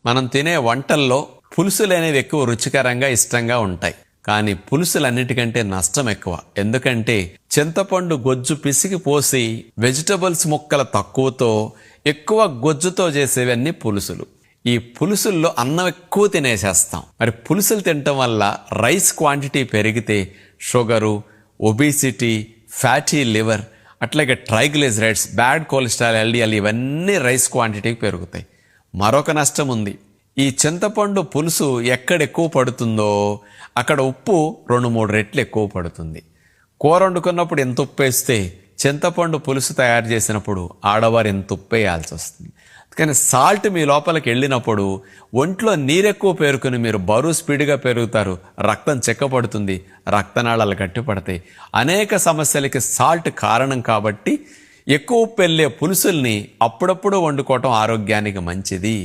మనం తినే వంటల్లో పులుసులు అనేవి ఎక్కువ రుచికరంగా ఇష్టంగా ఉంటాయి. కానీ పులుసులన్నిటికంటే నష్టం ఎక్కువ. ఎందుకంటే చింతపండు గొజ్జు పిసికి పోసి వెజిటబుల్స్ ముక్కల తక్కువతో ఎక్కువ గొజ్జుతో చేసేవన్నీ పులుసులు. ఈ పులుసుల్లో అన్నం ఎక్కువ తినేసేస్తాం. మరి పులుసులు తినటం వల్ల రైస్ క్వాంటిటీ పెరిగితే షుగరు, ఒబిసిటీ, ఫ్యాటీ లివర్, అట్లాగే ట్రైగ్లిజరైడ్స్, బ్యాడ్ కొలెస్ట్రాల్, ఎల్డిఎల్ ఇవన్నీ రైస్ క్వాంటిటీకి పెరుగుతాయి. మరొక నష్టం ఉంది. ఈ చింతపండు పులుసు ఎక్కడ ఎక్కువ పడుతుందో అక్కడ ఉప్పు 2-3 రెట్లు ఎక్కువ పడుతుంది. కూర వండుకున్నప్పుడు ఎంత ఉప్పు వేస్తే చింతపండు పులుసు తయారు చేసినప్పుడు ఆడవారు ఎంత ఉప్పు వేయాల్సి వస్తుంది. కానీ సాల్ట్ మీ లోపలికి వెళ్ళినప్పుడు ఒంట్లో నీరెక్కువ పేరుకుని మీరు బరువు స్పీడ్గా పెరుగుతారు, రక్తం చెక్కపడుతుంది, రక్తనాళాలు గట్టిపడతాయి. అనేక సమస్యలకి సాల్ట్ కారణం. కాబట్టి ఎక్కువ ఉప్పు వెళ్ళే పులుసుల్ని అప్పుడప్పుడు వండుకోవటం ఆరోగ్యానికి మంచిది.